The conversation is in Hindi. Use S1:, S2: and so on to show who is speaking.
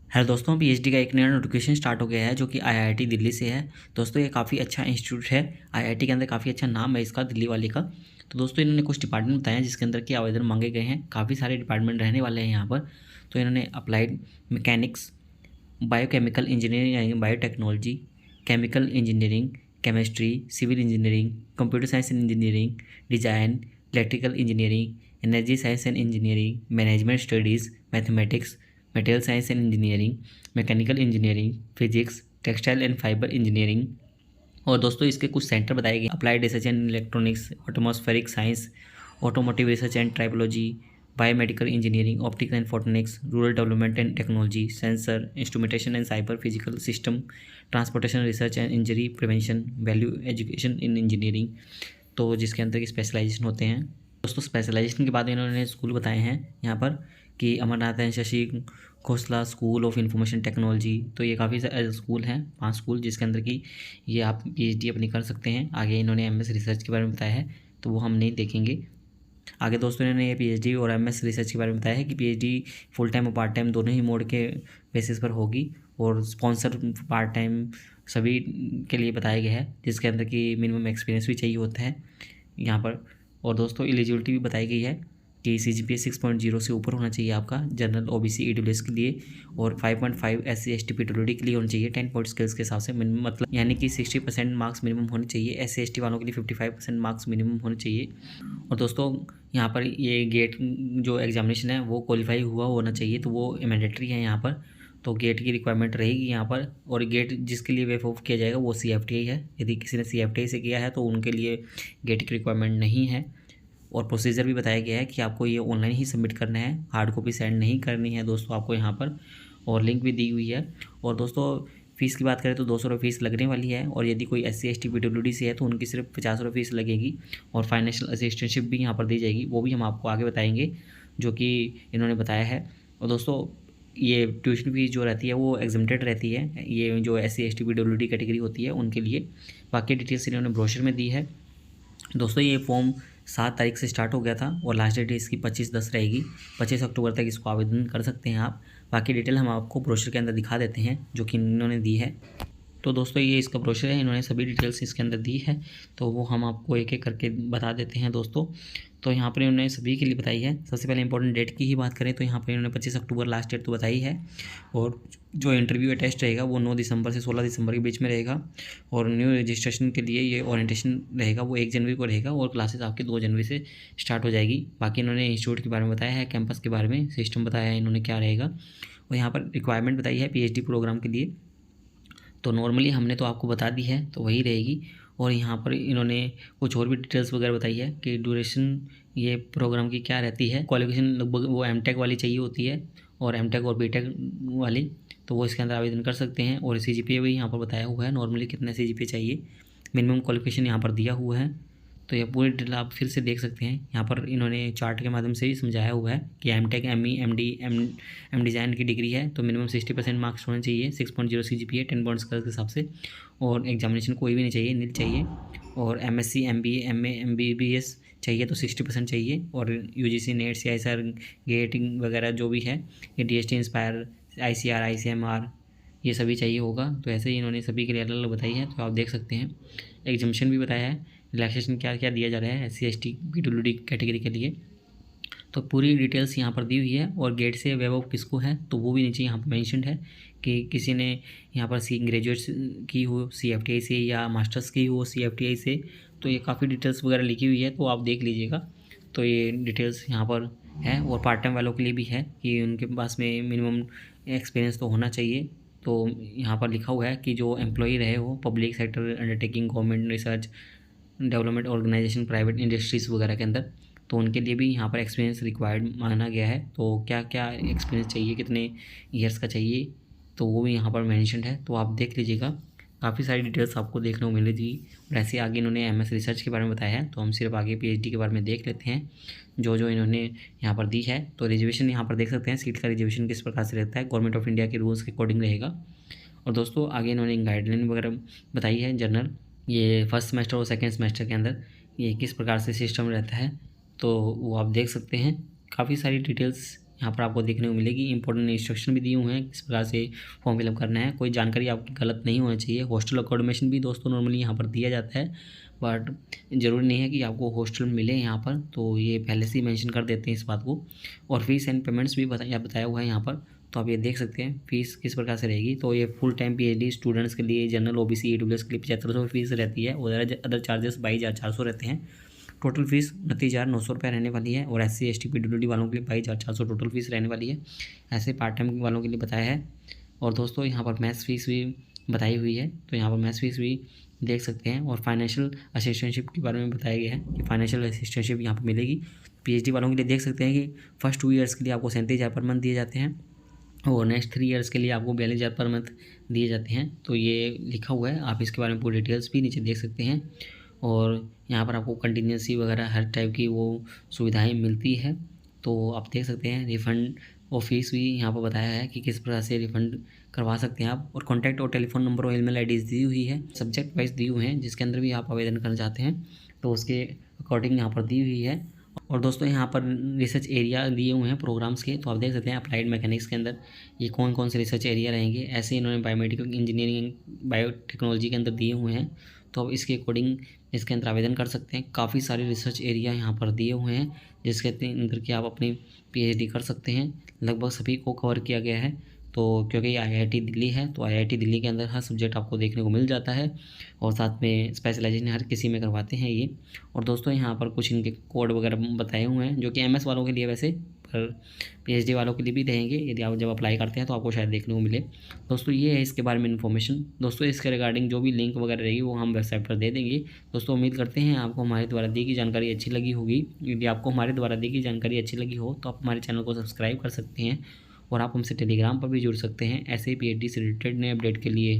S1: हेलो दोस्तों, पीएचडी का एक नया नोटिफिकेशन स्टार्ट हो गया है जो कि आईआईटी दिल्ली से है। दोस्तों ये काफ़ी अच्छा इंस्टीट्यूट है। आईआईटी के अंदर काफ़ी अच्छा नाम है इसका, दिल्ली वाले का। तो दोस्तों इन्होंने कुछ डिपार्टमेंट बताए हैं जिसके अंदर के आवेदन मांगे गए हैं। काफ़ी सारे डिपार्टमेंट रहने वाले हैं यहाँ पर। तो इन्होंने applied mechanics, biochemical engineering and biotechnology, chemical engineering, chemistry, civil engineering, computer science and engineering, design, electrical engineering, energy science and engineering, management studies, mathematics, material science and engineering, mechanical engineering, physics, textile and fibre engineering. और दोस्तों इसके कुछ सेंटर बताए गए: applied research and electronics, atmospheric science, automotive research and tribology, biomedical engineering, optical and photonics, rural development and technology, sensor, instrumentation and cyber physical system, transportation research and injury prevention, value education in engineering. तो जिसके अंदर की स्पेशलाइजेशन होते हैं। दोस्तों स्पेशलाइजेशन के बाद इन्होंने स्कूल बताए हैं यहाँ पर कि Amarnath and Shashi Khosla school of information technology. तो ये काफ़ी स्कूल हैं, 5 स्कूल, जिसके अंदर की ये आप पीएचडी अपनी कर सकते हैं। आगे इन्होंने एमएस रिसर्च के बारे में बताया है, तो वो हम नहीं देखेंगे आगे। दोस्तों इन्होंने ये पीएचडी और एमएस रिसर्च के बारे में बताया है कि पीएचडी फुल टाइम और पार्ट टाइम दोनों ही मोड के बेसिस पर होगी, और स्पॉन्सर पार्ट टाइम सभी के लिए बताया गया है, जिसके अंदर की मिनिमम एक्सपीरियंस भी चाहिए होता है यहाँ पर। और दोस्तों एलिजिबिलिटी भी बताई गई है कि CGPA 6.0 से ऊपर होना चाहिए आपका जनरल, OBC, EWS के लिए, और 5.5 SC ST PWD के लिए होना चाहिए 10 पॉइंट स्किल्स के हिसाब से मिनिमम, मतलब यानी कि 60% मार्क्स मिनिमम होने चाहिए। SC ST वालों के लिए 55% मार्क्स मिनिमम होने चाहिए। और दोस्तों यहाँ पर ये गेट जो एग्जामिनेशन है वो क्वालिफाई हुआ होना चाहिए, तो वो मैंडेटरी है यहाँ पर। तो गेट की रिक्वायरमेंट रहेगी यहाँ पर। और गेट जिसके लिए वेव ऑफ किया जाएगा वो CFTI है। यदि किसी ने CFTI से किया है तो उनके लिए गेट की रिक्वायरमेंट नहीं है। और प्रोसीजर भी बताया गया है कि आपको ये ऑनलाइन ही सबमिट करना है, हार्ड कॉपी सेंड नहीं करनी है दोस्तों आपको यहाँ पर। और लिंक भी दी हुई है। और दोस्तों फ़ीस की बात करें तो 200 रुपये फ़ीस लगने वाली है। और यदि कोई SC ST PWD से है तो उनकी सिर्फ 50 रुपये फ़ीस लगेगी। और फाइनेंशियल असिस्टेंटशिप भी यहाँ पर दी जाएगी, वो भी हम आपको आगे बताएंगे, जो कि इन्होंने बताया है। और दोस्तों ये ट्यूशन फीस जो रहती है वो एग्जम्प्टेड रहती है, ये जो SC ST PWD कैटेगरी होती है उनके लिए। बाकी डिटेल्स इन्होंने ब्रोशर में दी है। दोस्तों ये फॉर्म 7 तारीख से स्टार्ट हो गया था और लास्ट डेट इसकी 25/10 रहेगी। 25 अक्टूबर तक इसको आवेदन कर सकते हैं आप। बाकी डिटेल हम आपको ब्रोशर के अंदर दिखा देते हैं जो कि इन्होंने दी है। तो दोस्तों ये इसका ब्रोशर है, इन्होंने सभी डिटेल्स इसके अंदर दी है, तो वो हम आपको एक एक करके बता देते हैं दोस्तों। तो यहाँ पर इन्होंने सभी के लिए बताई है। सबसे पहले इंपॉर्टेंट डेट की ही बात करें तो यहाँ पर इन्होंने 25 अक्टूबर लास्ट डेट तो बताई है। और जो इंटरव्यू या टेस्ट रहेगा वो 9 दिसंबर से 16 दिसंबर के बीच में रहेगा। और न्यू रजिस्ट्रेशन के लिए ये ओरिएंटेशन रहेगा वो 1 जनवरी को रहेगा, और क्लासेस आपकी 2 जनवरी से स्टार्ट हो जाएगी। बाकी इन्होंने इंस्टीट्यूट के बारे में बताया है, कैंपस के बारे में, सिस्टम बताया है इन्होंने क्या रहेगा। और यहाँ पर रिक्वायरमेंट बताई है PhD प्रोग्राम के लिए। तो नॉर्मली हमने तो आपको बता दी है तो वही रहेगी। और यहाँ पर इन्होंने कुछ और भी डिटेल्स वगैरह बताई है कि ड्यूरेशन ये प्रोग्राम की क्या रहती है। क्वालिफिकेशन लगभग वो MTech वाली चाहिए होती है, और MTech और BTech वाली, तो वो इसके अंदर आवेदन कर सकते हैं। और CGPA भी यहाँ पर बताया हुआ है, नॉर्मली कितने CGPA चाहिए, मिनिमम क्वालिफिकेशन यहाँ पर दिया हुआ है। तो ये पूरी डिटेल आप फिर से देख सकते हैं। यहाँ पर इन्होंने चार्ट के माध्यम से ही समझाया हुआ है कि MTech, ME, MD, M design की डिग्री है तो मिनिमम 60% मार्क्स होने चाहिए, 6.0 CGPA 10 पॉइंट्स के हिसाब से। और एग्जामिनेशन कोई भी नहीं चाहिए, नील चाहिए। और MSc, MBA, MA, MBBS चाहिए तो 60% चाहिए। और UGC, नेट, CISR, गेटिंग वगैरह जो भी है, ये DST, इंस्पायर, ICR, ICMR, ये सभी चाहिए होगा। तो ऐसे ही इन्होंने सभी के लिए अलग अलग बताई है, तो आप देख सकते हैं। एग्जामिनेशन भी बताया है, रिलैक्सेशन क्या क्या दिया जा रहा है SC ST PWD कैटेगरी के लिए। तो पूरी डिटेल्स यहाँ पर दी हुई है। और गेट से वेब ऑफ किसको है तो वो भी नीचे यहाँ पर मैंशनड है कि किसी ने यहाँ पर ग्रेजुएट्स की हो CFTI से या मास्टर्स की हो CFTI से। तो ये काफ़ी डिटेल्स वगैरह लिखी हुई है, तो आप देख लीजिएगा। तो ये डिटेल्स यहाँ पर है। और पार्ट टाइम वालों के लिए भी है कि उनके पास में मिनिमम एक्सपीरियंस तो होना चाहिए। तो यहाँ पर लिखा हुआ है कि जो एम्प्लॉई रहे हो public sector undertaking, government, research development organisation, private industries वगैरह के अंदर, तो उनके लिए भी यहाँ पर एक्सपीरियंस रिक्वायर्ड माना गया है। तो क्या क्या एक्सपीरियंस चाहिए, कितने ईयर्स का चाहिए, तो वो भी यहाँ पर मेंशन्ड है, तो आप देख लीजिएगा। काफ़ी सारी डिटेल्स आपको देखने को मिलेगी। और ऐसे आगे इन्होंने MS रिसर्च के बारे में बताया है, तो हम सिर्फ आगे PhD के बारे में देख लेते हैं जो जो इन्होंने यहाँ पर दी है। तो रिजर्वेशन यहाँ पर देख सकते हैं, सीट का रिजर्वेशन किस प्रकार से रहता है, गवर्नमेंट ऑफ इंडिया के रूल्स के अकॉर्डिंग रहेगा। और दोस्तों आगे इन्होंने गाइडलाइन वगैरह बताई है जनरल, ये फर्स्ट सेमेस्टर और सेकेंड सेमेस्टर के अंदर ये किस प्रकार से सिस्टम रहता है, तो वो आप देख सकते हैं। काफ़ी सारी डिटेल्स यहाँ पर आपको देखने को मिलेगी। इंपॉर्टेंट इंस्ट्रक्शन भी दिए हुए हैं किस प्रकार से फॉर्म फिलअप करना है। कोई जानकारी आपकी गलत नहीं होनी चाहिए। हॉस्टल अकोमोडेशन भी दोस्तों नॉर्मली यहाँ पर दिया जाता है, बट ज़रूरी नहीं है कि आपको हॉस्टल मिले यहाँ पर, तो ये पहले से ही मेंशन कर देते हैं इस बात को। और फीस एंड पेमेंट्स भी बताया हुआ है यहाँ पर, तो आप ये देख सकते हैं फीस किस प्रकार से रहेगी। तो ये फुल टाइम PhD स्टूडेंट्स के लिए, जनरल OBC EWS के लिए 7500 फीस रहती है, और अदर चार्जेस 22,400 रहते हैं। टोटल फीस 29,900 रुपये रहने वाली है, और SC ST PWD वालों के लिए 22,400 टोटल फीस रहने वाली है। ऐसे पार्ट टाइम वालों के लिए बताया है। और दोस्तों यहाँ पर मैथ्स फीस भी बताई हुई है, तो यहाँ पर मैथ्स फीस भी देख सकते हैं। और फाइनेंशियल असिस्टेंटशिप के बारे में बताया गया है कि फाइनेंशियल असिस्टेंटशिप यहाँ पर मिलेगी। PhD वालों के लिए देख सकते हैं कि फर्स्ट 2 ईयर्स के लिए आपको 37,000 पर मंथ दिए जाते हैं, और नेक्स्ट 3 ईयर्स के लिए आपको 42,000 पर मंथ दिए जाते हैं। तो ये लिखा हुआ है, आप इसके बारे में पूरी डिटेल्स भी नीचे देख सकते हैं। और यहाँ पर आपको कंटिन्यूंसी वगैरह हर टाइप की वो सुविधाएं मिलती है, तो आप देख सकते हैं। रिफ़ंड और फीस भी यहाँ पर बताया है कि किस प्रकार से रिफ़ंड करवा सकते हैं आप। और कॉन्टैक्ट और टेलीफोन नंबर और ईमेल IDs दी हुई है, सब्जेक्ट वाइज दी हुए हैं, जिसके अंदर भी आप आवेदन करना चाहते हैं तो उसके अकॉर्डिंग यहाँ पर दी हुई है। और दोस्तों यहाँ पर रिसर्च एरिया दिए हुए हैं प्रोग्राम्स के, तो आप देख सकते हैं अप्लाइड मैकेनिक्स के अंदर ये कौन कौन से रिसर्च एरिया रहेंगे। ऐसे इन्होंने बायोमेडिकल इंजीनियरिंग, बायोटेक्नोलॉजी के अंदर दिए हुए हैं, तो आप इसके अकॉर्डिंग इसके अंदर आवेदन कर सकते हैं। काफ़ी सारे रिसर्च एरिया यहाँ पर दिए हुए हैं, जिसके अंदर कि आप अपनी PhD कर सकते हैं। लगभग सभी को कवर किया गया है, तो क्योंकि ये IIT दिल्ली है, तो IIT दिल्ली के अंदर हर सब्जेक्ट आपको देखने को मिल जाता है, और साथ में स्पेशलाइजेशन हर किसी में करवाते हैं ये। और दोस्तों यहाँ पर कुछ इनके कोड वगैरह बताए हुए हैं, जो कि MS वालों के लिए वैसे, पर PhD वालों के लिए भी रहेंगे। यदि आप जब अप्लाई करते हैं तो आपको शायद देखने को मिले। दोस्तों ये है इसके बारे में इन्फॉर्मेशन। दोस्तों इसके रिगार्डिंग जो भी लिंक वगैरह रहेगी वो हम वेबसाइट पर दे देंगे। दोस्तों उम्मीद करते हैं आपको हमारे द्वारा दी गई जानकारी अच्छी लगी होगी। यदि आपको हमारे द्वारा दी गई जानकारी अच्छी लगी हो तो आप हमारे चैनल को सब्सक्राइब कर सकते हैं, और आप हमसे टेलीग्राम पर भी जुड़ सकते हैं ऐसे ही PhD से रिलेटेड नए अपडेट के लिए।